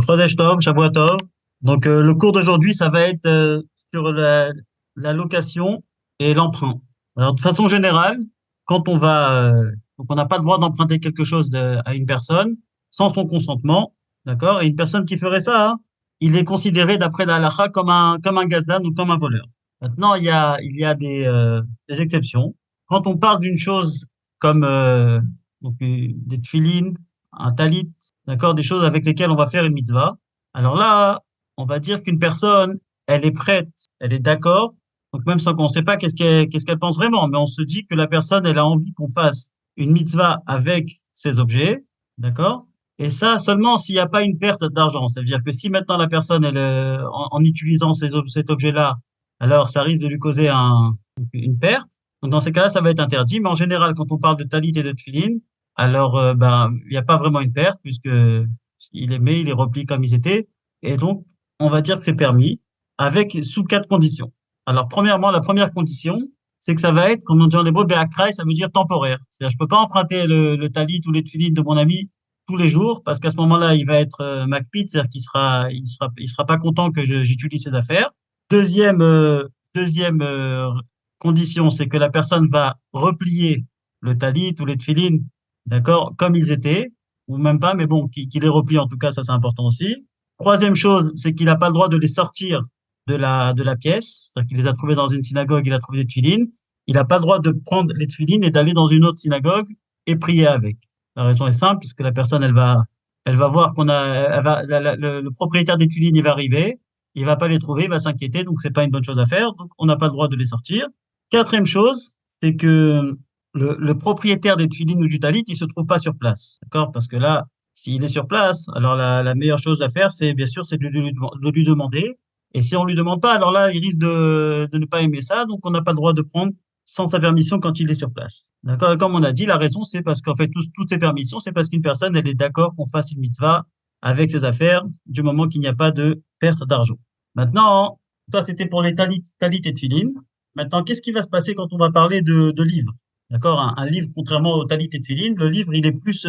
Chodesh Tov, Shavua Tov. Donc, le cours d'aujourd'hui, ça va être sur la location et l'emprunt. Alors, de façon générale, quand on va, donc on n'a pas le droit d'emprunter quelque chose à une personne sans son consentement, d'accord? Et une personne qui ferait ça, hein, il est considéré d'après la halakha comme un gazdan ou comme un voleur. Maintenant, il y a des exceptions. Quand on parle d'une chose comme des tefilines, un talit, d'accord, des choses avec lesquelles on va faire une mitzvah. Alors là, on va dire qu'une personne, elle est prête, elle est d'accord. Donc même sans qu'on ne sait pas qu'est-ce qu'elle pense vraiment, mais on se dit que la personne, elle a envie qu'on fasse une mitzvah avec ces objets, d'accord? Et ça seulement s'il n'y a pas une perte d'argent. C'est-à-dire que si maintenant la personne, en utilisant cet objet-là, alors ça risque de lui causer une perte. Donc dans ces cas-là, ça va être interdit. Mais en général, quand on parle de talit et de tefillin, alors ben il n'y a pas vraiment une perte puisque il les replie comme ils étaient. Et donc, on va dire que c'est permis avec sous quatre conditions. Alors premièrement, la première condition, c'est que ça va être, comme on dit en hébreu, be'akrai, ça veut dire temporaire. C'est-à-dire, je peux pas emprunter le talit ou les tefillin de mon ami tous les jours parce qu'à ce moment-là, il va être makpid, c'est-à-dire qu'il sera pas content que j'utilise ses affaires. Deuxième condition, c'est que la personne va replier le talit ou les tefillin, d'accord, comme ils étaient, ou même pas, mais bon, qu'il les replie en tout cas, ça c'est important aussi. Troisième chose, c'est qu'il n'a pas le droit de les sortir de la pièce, c'est-à-dire qu'il les a trouvés dans une synagogue, il a trouvé des tefillin. Il n'a pas le droit de prendre les tefillin et d'aller dans une autre synagogue et prier avec. La raison est simple, puisque la personne, elle va voir qu'on a, elle va, le propriétaire des tefillin, il va arriver, il va pas les trouver, il va s'inquiéter, donc c'est pas une bonne chose à faire, donc on n'a pas le droit de les sortir. Quatrième chose, c'est que le propriétaire des tuiles ou du talit, il se trouve pas sur place, d'accord? Parce que là, s'il est sur place, alors la meilleure chose à faire, c'est bien sûr, c'est de lui demander. Et si on lui demande pas, alors là, il risque de ne pas aimer ça, donc on n'a pas le droit de prendre sans sa permission quand il est sur place. D'accord? Et comme on a dit, la raison, c'est parce qu'en fait, toutes ces permissions, c'est parce qu'une personne, elle est d'accord qu'on fasse une mitzvah avec ses affaires du moment qu'il n'y a pas de perte d'argent. Maintenant, toi, c'était pour les talit et tefillin. Maintenant, qu'est-ce qui va se passer quand on va parler de livres? D'accord? Un livre, contrairement au talit et tefillin, le livre, il est plus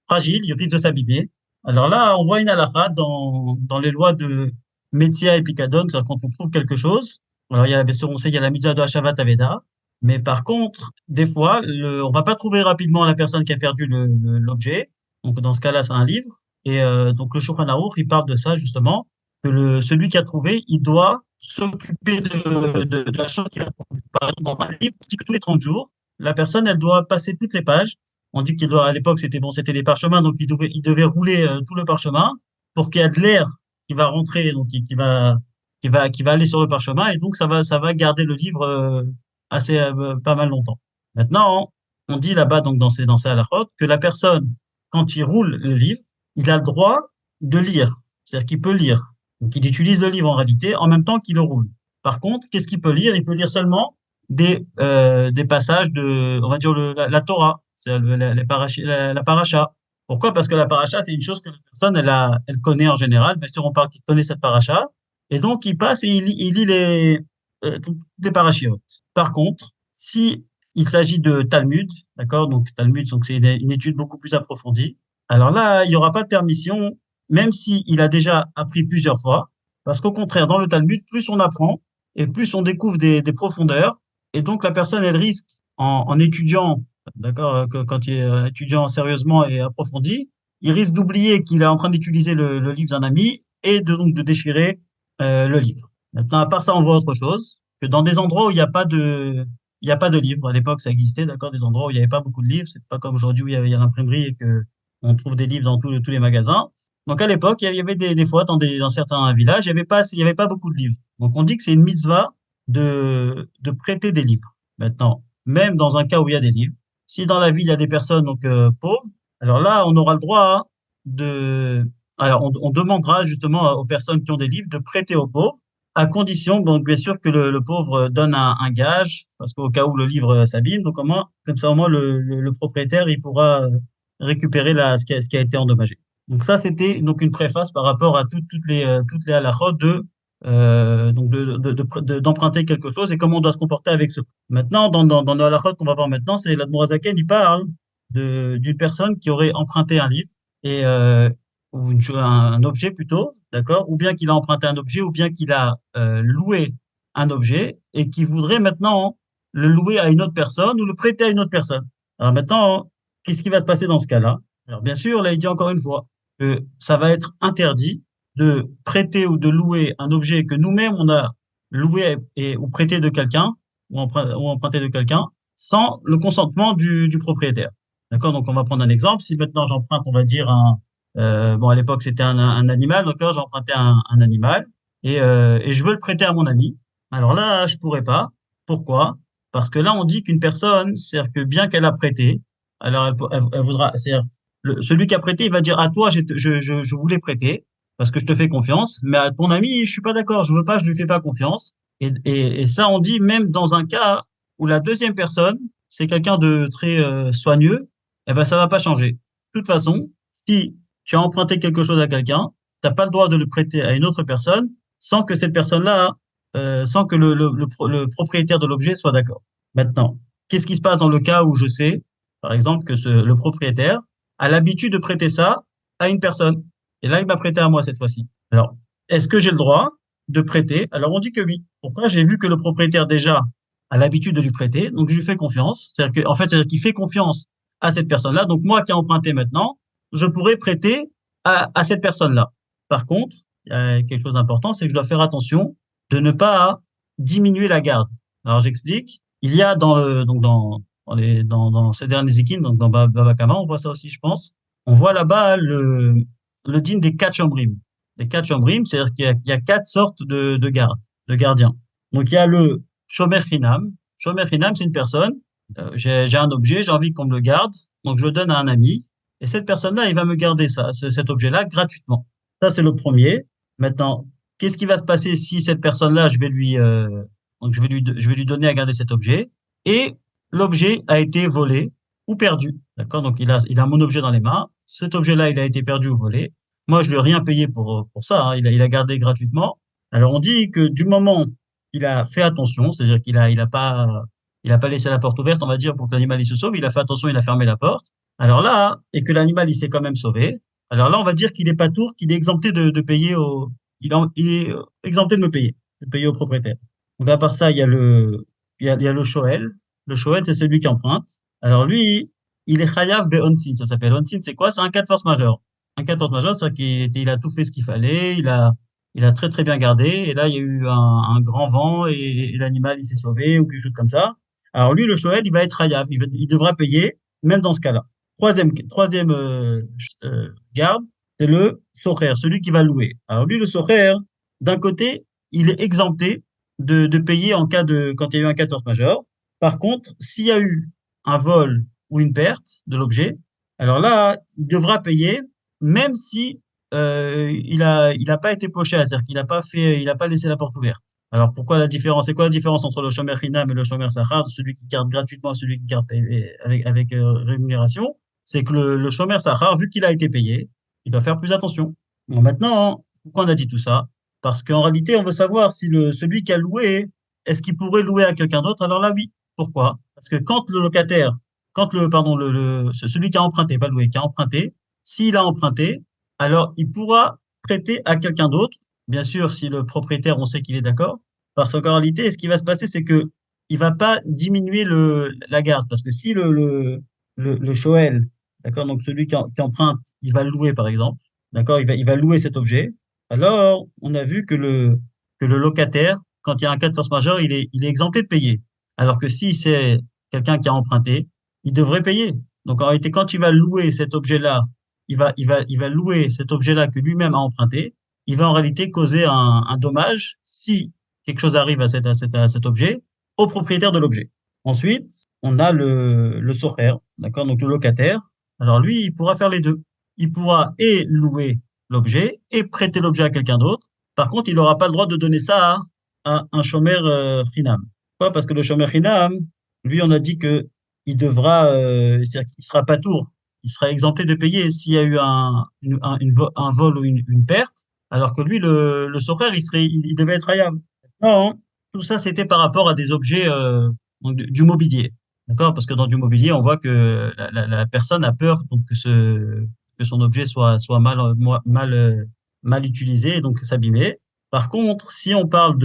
fragile, il risque de s'abîmer. Alors là, on voit une halakha dans les lois de Metzia et Picadon, c'est-à-dire quand on trouve quelque chose. Alors, bien sûr, on sait, il y a la mitzvah de Hashavat Aveda. Mais par contre, des fois, on va pas trouver rapidement la personne qui a perdu l'objet. Donc, dans ce cas-là, c'est un livre. Et donc, le Shulchan Aruch, il parle de ça, justement, que celui qui a trouvé, il doit s'occuper de la chose qu'il a trouvée. Par exemple, dans un livre, on dit que tous les 30 jours, la personne, elle doit passer toutes les pages. On dit qu'il doit, à l'époque, c'était bon, c'était des parchemins, donc il devait rouler tout le parchemin pour qu'il y ait de l'air qui va rentrer, donc qui va aller sur le parchemin, et donc ça va garder le livre assez pas mal longtemps. Maintenant, on dit là-bas, donc dans ces halakhot, que la personne, quand il roule le livre, il a le droit de lire. C'est-à-dire qu'il peut lire. Donc, il utilise le livre en réalité en même temps qu'il le roule. Par contre, qu'est-ce qu'il peut lire? Il peut lire seulement des passages on va dire, la Torah, c'est la paracha. Pourquoi? Parce que la paracha, c'est une chose que la personne, elle connaît en général. Bien sûr, on parle qu'il connaît cette paracha. Et donc, il passe et il lit toutes les parachiotes. Par contre, si il s'agit de Talmud, d'accord? Donc, Talmud, donc c'est une étude beaucoup plus approfondie. Alors là, il n'y aura pas de permission même s'il a déjà appris plusieurs fois, parce qu'au contraire, dans le Talmud, plus on apprend et plus on découvre des profondeurs, et donc la personne, elle risque, en étudiant, d'accord, quand il est étudiant sérieusement et approfondi, il risque d'oublier qu'il est en train d'utiliser le livre d'un ami et donc de déchirer le livre. Maintenant, à part ça, on voit autre chose, que dans des endroits où il n'y a pas de livres, à l'époque ça existait, d'accord, des endroits où il n'y avait pas beaucoup de livres, c'est pas comme aujourd'hui où il y a l'imprimerie et que on trouve des livres dans tous les magasins. Donc à l'époque, il y avait des fois dans certains villages, il y avait pas beaucoup de livres. Donc on dit que c'est une mitzvah de prêter des livres. Maintenant, même dans un cas où il y a des livres, si dans la ville il y a des personnes donc pauvres, alors là on aura le droit de, alors on demandera justement aux personnes qui ont des livres de prêter aux pauvres, à condition donc bien sûr que le pauvre donne un gage, parce qu'au cas où le livre s'abîme, donc comme ça au moins le propriétaire il pourra récupérer ce qui a été endommagé. Donc ça, c'était donc une préface par rapport à toutes les halakhot d'emprunter quelque chose et comment on doit se comporter avec ce. Maintenant, dans le halakhot qu'on va voir maintenant, c'est l'Admorazaken, il parle d'une personne qui aurait emprunté un livre et un objet plutôt, d'accord? Ou bien qu'il a emprunté un objet, ou bien qu'il a loué un objet et qu'il voudrait maintenant le louer à une autre personne ou le prêter à une autre personne. Alors maintenant, qu'est-ce qui va se passer dans ce cas-là? Alors bien sûr, là, il dit encore une fois que ça va être interdit de prêter ou de louer un objet que nous-mêmes on a loué ou prêté de quelqu'un ou emprunté de quelqu'un sans le consentement du propriétaire. D'accord? Donc on va prendre un exemple. Si maintenant j'emprunte, on va dire bon, à l'époque, c'était un animal, donc là, j'ai emprunté un animal et je veux le prêter à mon ami. Alors là, je pourrais pas. Pourquoi? Parce que là, on dit qu'une personne, c'est-à-dire que bien qu'elle a prêté, alors elle voudra, c'est-à-dire celui qui a prêté, il va dire à toi, je voulais prêter parce que je te fais confiance, mais à ton ami, je suis pas d'accord, je veux pas, je lui fais pas confiance. Et ça, on dit même dans un cas où la deuxième personne, c'est quelqu'un de très soigneux, eh ben ça va pas changer. De toute façon, si tu as emprunté quelque chose à quelqu'un, tu n'as pas le droit de le prêter à une autre personne sans que cette personne-là, sans que le propriétaire de l'objet soit d'accord. Maintenant, qu'est-ce qui se passe dans le cas où je sais, par exemple, que le propriétaire a l'habitude de prêter ça à une personne? Et là, il m'a prêté à moi cette fois-ci. Alors, est-ce que j'ai le droit de prêter? Alors, on dit que oui. Pourquoi? J'ai vu que le propriétaire déjà a l'habitude de lui prêter, donc je lui fais confiance. C'est-à-dire que, en fait, c'est-à-dire qu'il fait confiance à cette personne-là. Donc, moi qui ai emprunté maintenant, je pourrais prêter à cette personne-là. Par contre, il y a quelque chose d'important, c'est que je dois faire attention de ne pas diminuer la garde. Alors j'explique. Il y a dans ces derniers zikins, donc dans Baba Kama, on voit ça aussi, je pense. On voit là-bas le din des quatre chambrim. Les quatre chambrim, c'est-à-dire qu'il y a quatre sortes de gardes, de gardiens. Donc il y a le shomer chinam. Shomer chinam, c'est une personne. J'ai un objet, j'ai envie qu'on me le garde, donc je le donne à un ami. Et cette personne-là, il va me garder ça, cet objet-là gratuitement. Ça, c'est le premier. Maintenant, qu'est-ce qui va se passer si cette personne-là, donc je vais lui donner à garder cet objet et l'objet a été volé ou perdu. D'accord? Donc, il a mon objet dans les mains. Cet objet-là, il a été perdu ou volé. Moi, je lui ai rien payé pour ça, hein. Il a gardé gratuitement. Alors, on dit que du moment qu'il a fait attention, c'est-à-dire il a pas laissé la porte ouverte, on va dire, pour que l'animal il se sauve, il a fait attention, il a fermé la porte. Alors là, et que l'animal il s'est quand même sauvé, alors là, on va dire qu'il est pas tour, qu'il est exempté de payer il est exempté de me payer, de payer au propriétaire. Donc à part ça, il y a le shoel. Le shoel, c'est celui qui emprunte. Alors lui, il est chayav be'onsin, ça s'appelle. Onsin, c'est quoi? C'est un cas de force majeure. Un cas de force majeure, c'est qu'il a tout fait ce qu'il fallait, il a très très bien gardé, et là, il y a eu un grand vent, et l'animal, il s'est sauvé, ou quelque chose comme ça. Alors lui, le shoel, il va être chayav, il devra payer, même dans ce cas-là. Troisième garde, c'est le socher, celui qui va louer. Alors lui, le socher, d'un côté, il est exempté de payer quand il y a eu un 14 majeur. Par contre, s'il y a eu un vol ou une perte de l'objet, alors là, il devra payer, même si il a pas été poché, c'est-à-dire il a pas laissé la porte ouverte. Alors pourquoi la différence? C'est quoi la différence entre le shomer hinam et le shomer sachar, celui qui garde gratuitement, celui qui garde avec rémunération? C'est que le chômeur Sahar, vu qu'il a été payé, il doit faire plus attention. Bon, maintenant, pourquoi on a dit tout ça? Parce qu'en réalité, on veut savoir si celui qui a loué, est-ce qu'il pourrait louer à quelqu'un d'autre? Alors là, oui. Pourquoi? Parce que quand le locataire, quand le, pardon, celui qui a emprunté, pas loué, qui a emprunté, s'il a emprunté, alors il pourra prêter à quelqu'un d'autre. Bien sûr, si le propriétaire, on sait qu'il est d'accord. Parce qu'en réalité, ce qui va se passer, c'est que il va pas diminuer la garde. Parce que si le Shoel, d'accord, donc celui qui emprunte, il va le louer par exemple, d'accord, il va louer cet objet. Alors, on a vu que le locataire, quand il y a un cas de force majeure, il est exempté de payer. Alors que si c'est quelqu'un qui a emprunté, il devrait payer. Donc en réalité, quand il va louer cet objet-là, il va louer cet objet-là que lui-même a emprunté, il va en réalité causer un dommage si quelque chose arrive à cet objet au propriétaire de l'objet. Ensuite, on a le socher, d'accord, donc le locataire. Alors lui, il pourra faire les deux. Il pourra et louer l'objet et prêter l'objet à quelqu'un d'autre. Par contre, il n'aura pas le droit de donner ça à un chômeur Hinam. Pourquoi? Parce que le chômeur Hinam, lui, on a dit que il devra, c'est-à-dire qu'il sera pas tour, il sera exempté de payer s'il y a eu un vol ou une perte, alors que lui, le socher, il devait être hayab. Non, tout ça, c'était par rapport à des objets donc, du mobilier. D'accord? Parce que dans du mobilier, on voit que la personne a peur donc, que son objet soit mal utilisé et donc s'abîmer. Par contre, si on parle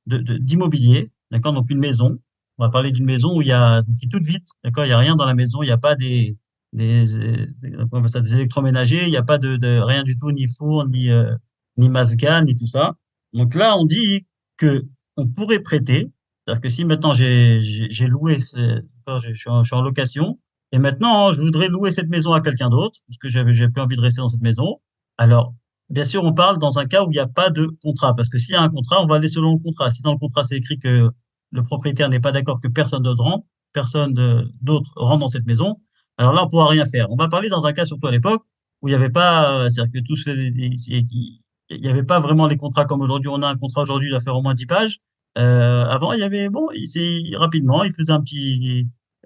d'immobilier, d'accord, donc une maison, on va parler d'une maison où qui est toute vide, d'accord, il n'y a rien dans la maison, il n'y a pas comment on appelle ça, des électroménagers, il n'y a pas rien du tout, ni four, ni Mazga, ni tout ça. Donc là, on dit que on pourrait prêter, c'est-à-dire que si maintenant j'ai loué, je suis en location, et maintenant je voudrais louer cette maison à quelqu'un d'autre, parce que j'ai plus envie de rester dans cette maison, alors bien sûr on parle dans un cas où il n'y a pas de contrat, parce que s'il y a un contrat, on va aller selon le contrat. Si dans le contrat c'est écrit que le propriétaire n'est pas d'accord que d'autre rentre dans cette maison, alors là on ne pourra rien faire. On va parler dans un cas surtout à l'époque où il n'y avait pas, c'est-à-dire que il n'y avait pas vraiment les contrats comme aujourd'hui. On a un contrat aujourd'hui, il doit faire au moins 10 pages. Avant, il y avait, bon, rapidement, ils faisaient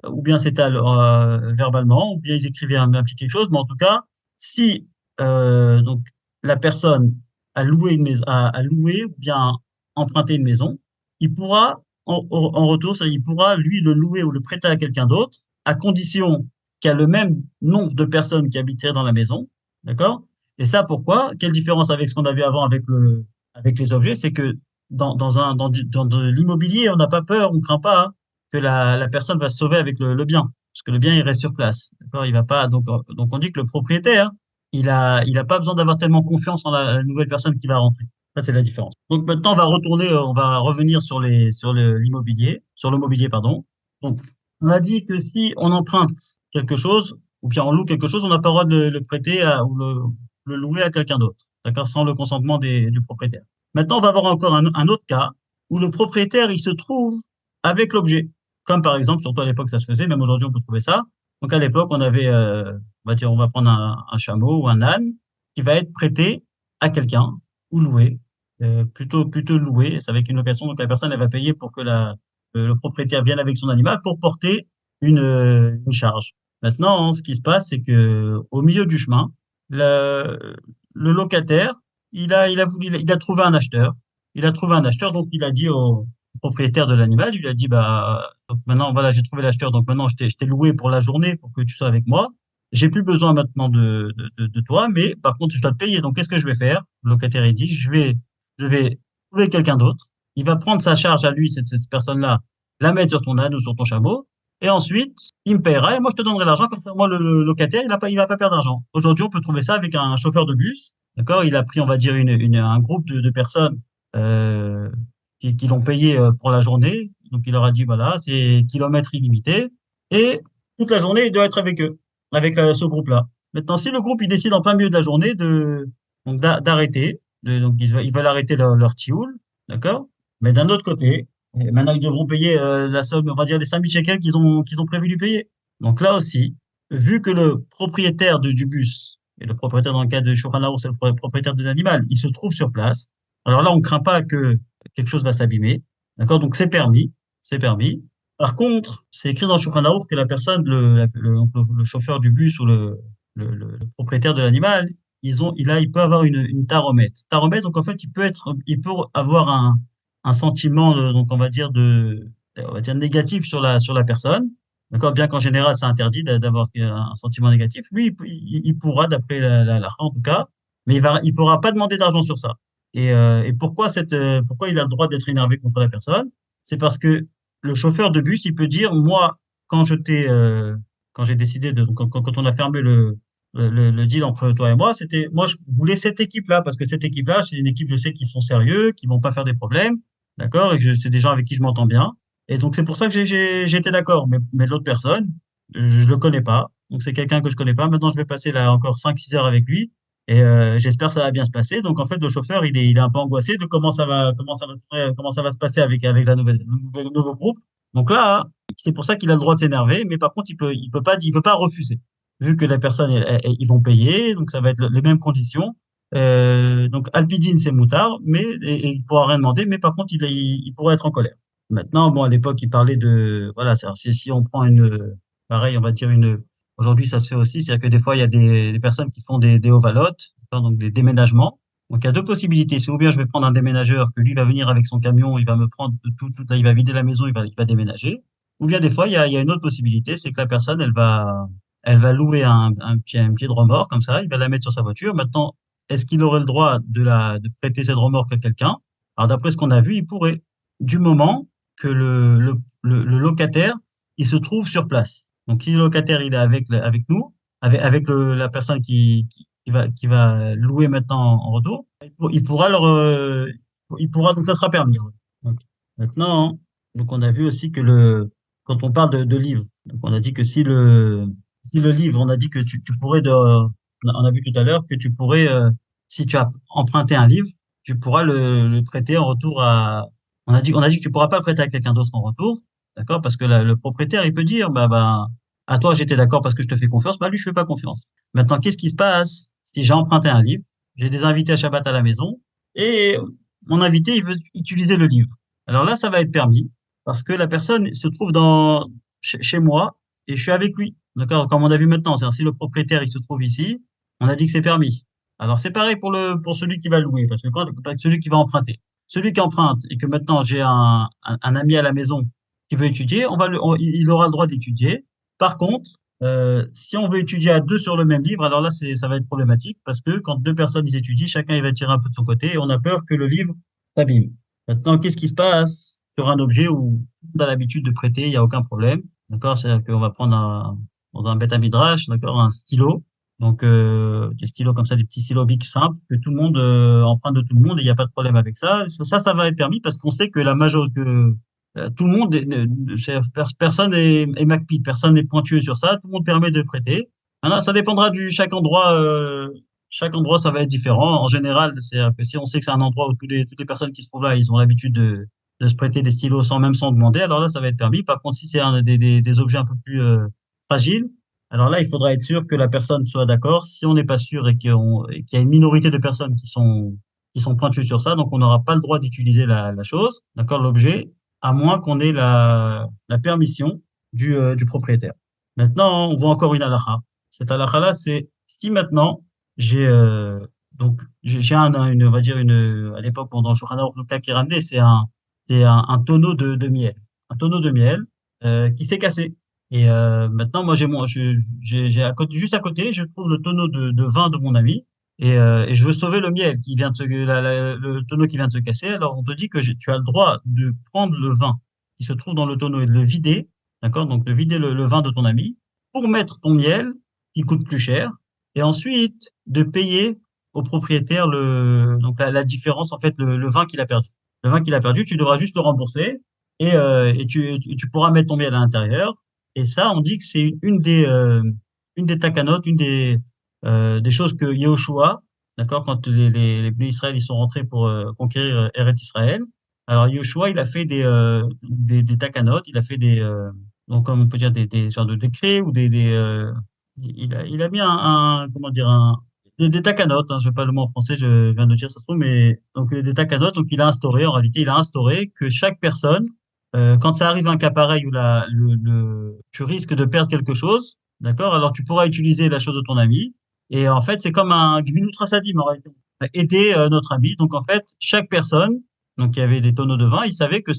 ou bien c'était verbalement, ou bien ils écrivaient un petit quelque chose. Mais en tout cas, si donc la personne a loué une maison, a loué ou bien emprunté une maison, il pourra, en retour, il pourra lui le louer ou le prêter à quelqu'un d'autre, à condition qu'il y a le même nombre de personnes qui habiteraient dans la maison, d'accord? Et ça, pourquoi? Quelle différence avec ce qu'on avait avant avec les objets? C'est que dans de l'immobilier, on n'a pas peur, on ne craint pas que la personne va se sauver avec le bien. Parce que le bien, il reste sur place. D'accord? Il va pas, donc on dit que le propriétaire, il a pas besoin d'avoir tellement confiance en la nouvelle personne qui va rentrer. Ça, c'est la différence. Donc maintenant, on va revenir sur le mobilier, pardon. Donc, on a dit que si on emprunte quelque chose, ou bien on loue quelque chose, on n'a pas le droit de le prêter ou le louer à quelqu'un d'autre, d'accord, sans le consentement du propriétaire. Maintenant, on va avoir encore un autre cas où le propriétaire, il se trouve avec l'objet. Comme par exemple, surtout à l'époque, ça se faisait, même aujourd'hui, on peut trouver ça. Donc à l'époque, on avait, on va dire, on va prendre un chameau ou un âne qui va être prêté à quelqu'un ou loué, plutôt loué, c'est avec une location, donc la personne, elle va payer pour que le propriétaire vienne avec son animal pour porter une charge. Maintenant, ce qui se passe, c'est que au milieu du chemin, le locataire, il a trouvé un acheteur. Il a trouvé un acheteur, donc il a dit au propriétaire de l'animal, il a dit, bah, donc maintenant, voilà, j'ai trouvé l'acheteur, donc maintenant, je t'ai loué pour la journée pour que tu sois avec moi. J'ai plus besoin maintenant de toi, mais par contre, je dois te payer. Donc, qu'est-ce que je vais faire? Le locataire, il dit, je vais trouver quelqu'un d'autre. Il va prendre sa charge à lui, cette personne-là, la mettre sur ton âne ou sur ton chameau. Et ensuite, il me paiera et moi, je te donnerai l'argent. Comme ça, moi, le locataire, il va pas perdre d'argent. Aujourd'hui, on peut trouver ça avec un chauffeur de bus. D'accord? Il a pris, on va dire, un groupe de personnes euh, qui l'ont payé pour la journée. Donc, il leur a dit, voilà, c'est kilomètre illimité. Et toute la journée, il doit être avec eux, avec ce groupe-là. Maintenant, si le groupe, il décide en plein milieu de la journée d'arrêter, donc ils veulent arrêter leur tioul, d'accord? Mais d'un autre côté, et maintenant, ils devront payer la somme, on va dire les 5000 shekels qu'ils ont prévu lui payer. Donc là aussi, vu que le propriétaire du bus, et le propriétaire dans le cas de Shulchan Aruch, c'est le propriétaire de l'animal, il se trouve sur place. Alors là, on ne craint pas que quelque chose va s'abîmer. D'accord? Donc c'est permis. C'est permis. Par contre, c'est écrit dans Shulchan Aruch que la personne, le chauffeur du bus ou le propriétaire de l'animal, il peut avoir une taromètre. Taromètre, donc en fait, il peut avoir un sentiment, donc on va dire négatif sur la personne. D'accord? Bien qu'en général, c'est interdit d'avoir un sentiment négatif. Lui, il pourra, d'après la en tout cas, mais il pourra pas demander d'argent sur ça. Et pourquoi il a le droit d'être énervé contre la personne? C'est parce que le chauffeur de bus, il peut dire, moi, quand je t'ai, quand j'ai décidé donc quand on a fermé le deal entre toi et moi, moi, je voulais cette équipe-là, parce que cette équipe-là, c'est une équipe, je sais qu'ils sont sérieux, qu'ils vont pas faire des problèmes, d'accord, et c'est des gens avec qui je m'entends bien. Et donc, c'est pour ça que j'ai été d'accord. Mais l'autre personne, je le connais pas. Donc, c'est quelqu'un que je connais pas. Maintenant, je vais passer là encore 5 6 heures avec lui. Et j'espère que ça va bien se passer. Donc, en fait, le chauffeur, il est un peu angoissé de comment ça va se passer avec le nouveau groupe. Donc là, c'est pour ça qu'il a le droit de s'énerver. Mais par contre, il peut pas refuser. Vu que les personnes, ils vont payer. Donc, ça va être les mêmes conditions. Donc, Alpidine, c'est moutard. Et il pourra rien demander. Mais par contre, il pourra être en colère. Maintenant, bon, à l'époque, il parlait voilà, si on prend pareil, on va dire aujourd'hui, ça se fait aussi, c'est-à-dire que des fois, il y a des personnes qui font des ovalotes, hein, donc des déménagements. Donc, il y a deux possibilités. C'est ou bien je vais prendre un déménageur, que lui va venir avec son camion, il va me prendre là, il va vider la maison, il va déménager. Ou bien des fois, il y a une autre possibilité, c'est que la personne, elle va louer un pied de remorque comme ça, il va la mettre sur sa voiture. Maintenant, est-ce qu'il aurait le droit de prêter cette remorque à quelqu'un? Alors d'après ce qu'on a vu, il pourrait, du moment que le locataire, il se trouve sur place. Donc si le locataire il est avec nous, la personne qui va louer maintenant en retour, il pourra il pourra, donc ça sera permis. Ouais. Donc, maintenant, donc on a vu aussi que quand on parle de livres, donc on a dit que si le livre, on a dit que tu pourrais on a vu tout à l'heure que tu pourrais, si tu as emprunté un livre, tu pourras le prêter en retour on a dit que tu pourras pas le prêter à quelqu'un d'autre en retour, d'accord? Parce que le propriétaire, il peut dire, à toi, j'étais d'accord parce que je te fais confiance, lui, je fais pas confiance. Maintenant, qu'est-ce qui se passe si j'ai emprunté un livre, j'ai des invités à Shabbat à la maison, et mon invité, il veut utiliser le livre. Alors là, ça va être permis, parce que la personne se trouve chez moi, et je suis avec lui. D'accord? Comme on a vu maintenant, c'est-à-dire si le propriétaire, il se trouve ici, on a dit que c'est permis. Alors c'est pareil pour celui qui va louer, parce que celui qui va emprunter. Celui qui emprunte et que maintenant j'ai un ami à la maison qui veut étudier, il aura le droit d'étudier. Par contre, si on veut étudier à deux sur le même livre, alors là, ça va être problématique parce que quand deux personnes ils étudient, chacun il va tirer un peu de son côté et on a peur que le livre s'abîme. Maintenant, qu'est-ce qui se passe sur un objet où on a l'habitude de prêter, il n'y a aucun problème. D'accord? C'est-à-dire qu'on va prendre dans un bête à midrash, d'accord, un stylo. Donc, des stylos comme ça, des petits stylos Bic simples, que tout le monde emprunte de tout le monde et il n'y a pas de problème avec ça. Ça va être permis parce qu'on sait que la majorité, tout le monde, personne est MacPeat, personne n'est pointueux sur ça, tout le monde permet de prêter. Maintenant, ça dépendra chaque endroit, ça va être différent. En général, c'est que si on sait que c'est un endroit où toutes les personnes qui se trouvent là, ils ont l'habitude de se prêter des stylos sans demander, alors là, ça va être permis. Par contre, si c'est des objets un peu plus fragiles, alors là, il faudra être sûr que la personne soit d'accord. Si on n'est pas sûr et qu'il y a une minorité de personnes qui sont pointues sur ça, donc on n'aura pas le droit d'utiliser la chose, d'accord, l'objet, à moins qu'on ait la permission du propriétaire. Maintenant, on voit encore une halakha. Cette halakha-là, c'est si maintenant j'ai on va dire à l'époque pendant le Shulchan Aruch, le cas qui est ramené, c'est un tonneau de miel, un tonneau de miel qui s'est cassé. Et maintenant, moi, j'ai juste à côté, je trouve le tonneau de vin de mon ami et je veux sauver le miel qui vient de le tonneau qui vient de se casser. Alors, on te dit que tu as le droit de prendre le vin qui se trouve dans le tonneau et de le vider, d'accord? Donc, de vider le vin de ton ami pour mettre ton miel qui coûte plus cher et ensuite de payer au propriétaire donc la différence, en fait, le vin qu'il a perdu. Le vin qu'il a perdu, tu devras juste le rembourser et tu pourras mettre ton miel à l'intérieur. Et ça, on dit que c'est une des takanotes, des choses que Yehoshua, d'accord, quand les Bnei Israël ils sont rentrés pour conquérir Eretz Israël, alors Yehoshua, il a fait des takanotes, il a fait donc comme on peut dire des sortes de décrets ou il a mis comment dire, des takanotes, hein, je ne sais pas le mot en français, je viens de dire ça se trouve, mais donc des takanotes, donc il a instauré, en réalité, il a instauré que chaque personne quand ça arrive un cas pareil où tu risques de perdre quelque chose, d'accord? Alors tu pourras utiliser la chose de ton ami. Et en fait, c'est comme un Gmilut Sadim, en réalité. Aider notre ami. Donc en fait, chaque personne, donc il y avait des tonneaux de vin, il savait que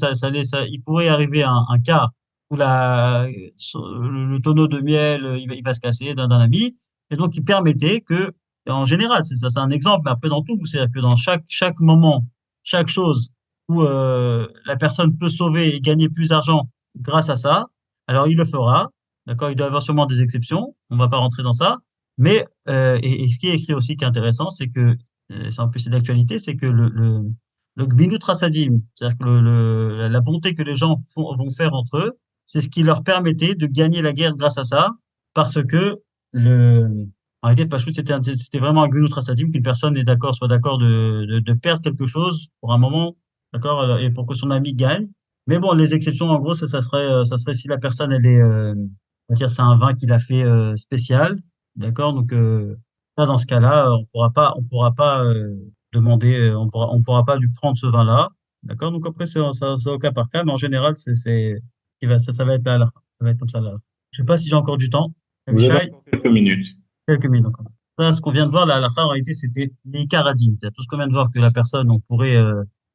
il pourrait arriver un cas où le tonneau de miel, il va se casser d'un ami. Et donc il permettait que, en général, c'est un exemple, mais après dans tout, c'est-à-dire que dans chaque moment, chaque chose où la personne peut sauver et gagner plus d'argent grâce à ça, alors il le fera. D'accord? Il doit y avoir sûrement des exceptions. On ne va pas rentrer dans ça. Mais et ce qui est écrit aussi qui est intéressant, c'est que c'est en plus c'est d'actualité, c'est que le Gmilut Rasadim, c'est-à-dire que la bonté que les gens vont faire entre eux, c'est ce qui leur permettait de gagner la guerre grâce à ça, parce que en réalité, Pachout, c'était vraiment un Gmilut Rasadim qu'une personne soit d'accord de perdre quelque chose pour un moment. D'accord? Et pour que son ami gagne. Mais bon, les exceptions, en gros, ça serait si la personne, on va dire, c'est un vin qu'il a fait spécial. D'accord? Donc, là, dans ce cas-là, on pourra pas demander, on pourra pas lui prendre ce vin-là. D'accord? Donc, après, c'est au cas par cas, mais en général, ça va être là, là. Ça va être comme ça, là. Je sais pas si j'ai encore du temps. Vous avez Michel, encore quelques minutes. quelques minutes encore. Là, ce qu'on vient de voir, là, en réalité, c'était les caradines. C'est tout ce qu'on vient de voir que la personne, on pourrait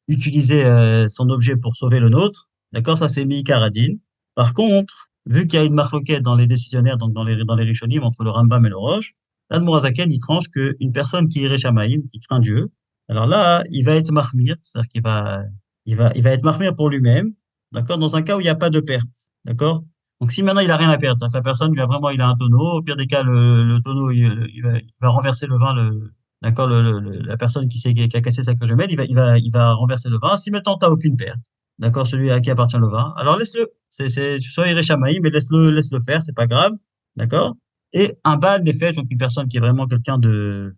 utiliser son objet pour sauver le nôtre. D'accord? Ça, c'est mi caradine. Par contre, vu qu'il y a une marloquette dans les décisionnaires, donc dans les Rishonim, entre le Rambam et le Roche, l'Admorazaken, il tranche qu'une personne qui est Réchamaïm, qui craint Dieu, alors là, il va être marmire, c'est-à-dire qu'il va être marmire pour lui-même, d'accord, dans un cas où il n'y a pas de perte, d'accord? Donc si maintenant il a rien à perdre, c'est-à-dire que la personne, il a un tonneau, au pire des cas, le tonneau, il va renverser le vin, d'accord, la personne qui a cassé sa cloche de mêle, il va renverser le vin. Si maintenant tu n'as aucune perte, d'accord, celui à qui appartient le vin, alors laisse-le. Sois Iré mais laisse-le faire, c'est pas grave, d'accord? Et un Baal Nefesh, donc une personne qui est vraiment quelqu'un on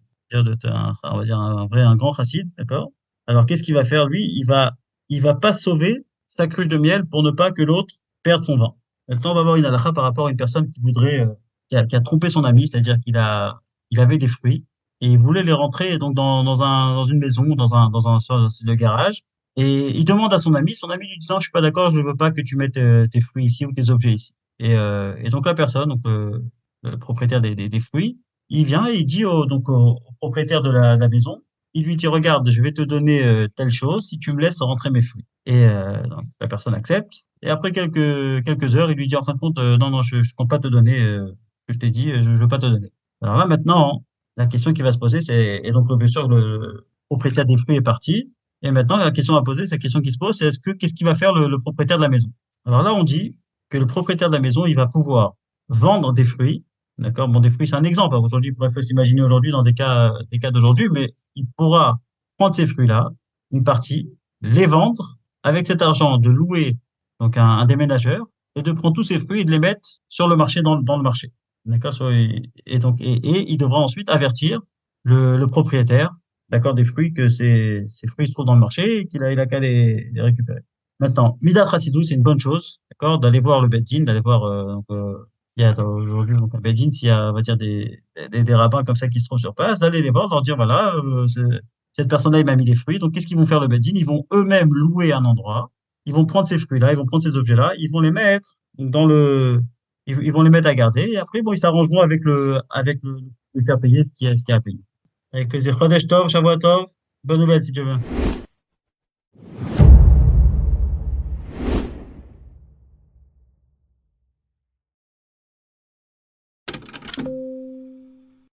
va dire un grand chassid, d'accord? Alors qu'est-ce qu'il va faire lui? Il va pas sauver sa cruche de miel pour ne pas que l'autre perde son vin. Maintenant, on va voir une halakha par rapport à une personne qui a trompé son ami, c'est-à-dire il avait des fruits et il voulait les rentrer donc dans une maison, sur le garage. Et il demande à son ami lui disant, je suis pas d'accord, je ne veux pas que tu mettes tes fruits ici ou tes objets ici. Et donc la personne, donc le propriétaire des fruits, il vient et il dit au propriétaire de la maison, il lui dit, regarde, je vais te donner telle chose si tu me laisses rentrer mes fruits. Et donc, la personne accepte. Et après quelques heures, il lui dit, en fin de compte, non, non, je ne compte pas te donner ce que je t'ai dit, je ne veux pas te donner. Alors là, maintenant, la question qui va se poser, et donc bien sûr, le propriétaire des fruits est parti. Et maintenant, la question à poser, c'est la question qui se pose, c'est qu'est-ce qu'il va faire le propriétaire de la maison? Alors là, on dit que le propriétaire de la maison, il va pouvoir vendre des fruits, d'accord? Bon, des fruits, c'est un exemple. Hein. Aujourd'hui, il faut s'imaginer aujourd'hui dans des cas d'aujourd'hui, mais il pourra prendre ces fruits-là, une partie, les vendre, avec cet argent de louer donc un déménageur et de prendre tous ces fruits et de les mettre sur le marché, dans le marché. D'accord? Et il devra ensuite avertir le propriétaire, d'accord, des fruits, que ces fruits se trouvent dans le marché et qu'il a qu'à les récupérer. Maintenant, Midat Chassidou, c'est une bonne chose, d'accord, d'aller voir le Beth Din, d'aller voir, il y a aujourd'hui donc un Beth Din, s'il y a, on va dire, des rabbins comme ça qui se trouvent sur place, d'aller les voir, de leur dire, voilà, cette personne-là, il m'a mis les fruits, donc qu'est-ce qu'ils vont faire le Beth Din? Ils vont eux-mêmes louer un endroit, ils vont prendre ces fruits-là, ils vont prendre ces objets-là, ils vont les mettre ils vont les mettre à garder, et après, bon, ils s'arrangeront le faire payer ce qui a à payer. Avec plaisir. Chodesh Tov, Shavua Tov, bonne nouvelle si tu veux.